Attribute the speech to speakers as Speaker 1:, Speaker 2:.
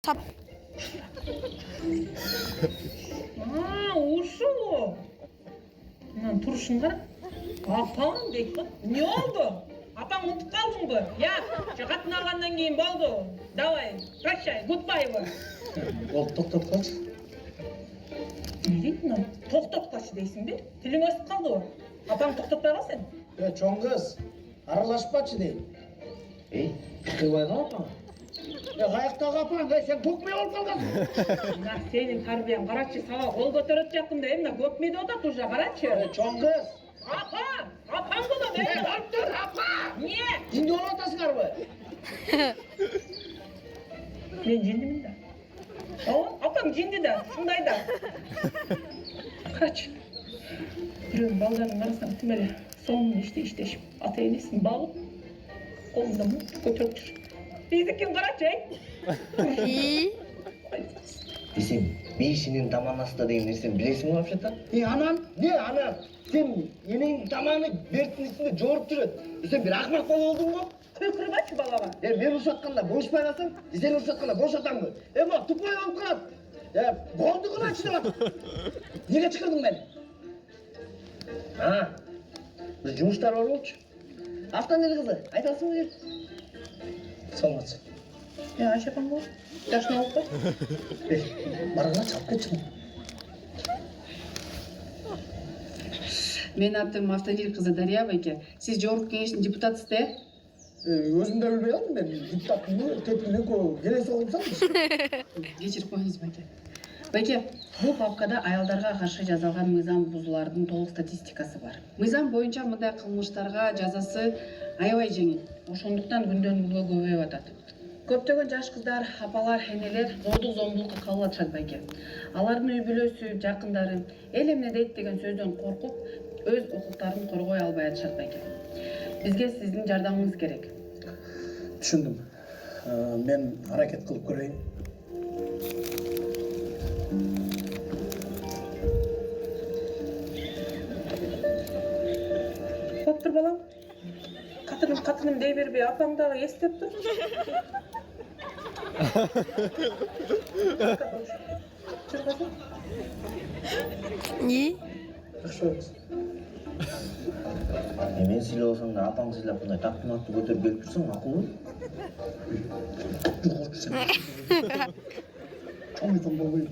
Speaker 1: Tap.
Speaker 2: Ушул. Мынан турушун кара. Апам дейт го. Не oldu? Апаң унутуп калдыңбы? Я, катын алгандан кийин болду. Давай, прощай, goodbye.
Speaker 3: Болуп токтоп калчы.
Speaker 2: Не дейт мына? Токтоткочу дейсиңби? Тилиң өсүп калдыбы? Апаң токтотпой калсын.
Speaker 3: Чоң кыз, аралашпачы дейм.
Speaker 4: Кырбайга апаң?
Speaker 3: Каяктагы апаң, сен көкмей болуп калгансың.
Speaker 2: Мына сенин тарбияң карачы, сага кол көтөрөт жакында эмне көк мейде атат уже карачы.
Speaker 3: Чоң кыз.
Speaker 2: Апа! Апаң болот,
Speaker 3: Болуп тур, апа!
Speaker 2: Не?
Speaker 3: Жинди болуп атасыңарбы?
Speaker 2: Мен жиндимин да. Апаң жинди да, шундай да. Карачы. Бирөөнүн балдарын карасаң тим эле сонун иштешип, ата энесин багып, колунда мукту көтөрүп жүр. Биздикин карачы,
Speaker 1: И.
Speaker 4: Сен бейишинин таманасы деген нерсени билесиңби вообще-то?
Speaker 3: Анам, не анам? Сен энеңдин таманы бердин үстүндө жооруп жүрөт. Сен бир акмак бала болдуңбу?
Speaker 2: кыйкырбачы балага.
Speaker 3: Мен урушатканда болушпай калсаң, сен урушатканда болушатамбы? Буга тупой болуп калат. Голду кылачы деп атат. Неге чакырдың мени? Бир жумуштар бар болчу. Автомобиль кызы, айтасыңбы кеп? Саламатсың.
Speaker 2: Айша апаң бол. Жашына болуп кой.
Speaker 3: Баргыла чалып кетчү.
Speaker 5: Менин атым Автонил кызы Дарья байке. Сиз жогорку кеңештин депутатысыз да?
Speaker 3: Өзүм да билбей калдым мен. Депутаттын тетине келе соғымсам.
Speaker 5: Кечирип коюңуз байке. Байке, бул папкада аялдарга каршы жазалган мыйзам бузуулардын толук статистикасы бар. Мыйзам боюнча мындай кылмыштарга жазасы аябай жеңил. Ошондуктан күндөн күнгө көбөйүп атат. Көптөгөн жаш кыздар, апалар, энелер зордук зомбулукка кабыл атышат байке. Алардын үй бүлөсү, жакындары эл эмне дейт деген сөздөн коркуп, өз укуктарын коргой албай атышат байке. Бизге сиздин жардамыңыз керек.
Speaker 3: Түшүндүм. Мен аракет кылып көрөйүн.
Speaker 2: Коптур балам. Катыным дей бербей, апаң дагы эстеп тур.
Speaker 1: И.
Speaker 3: Жакшы болобуз.
Speaker 4: Мен сыйлап алсаң да апаң сыйлап мындай тактымакты көтөрүп келип турсаң макулбу?
Speaker 3: Чоң болбойт.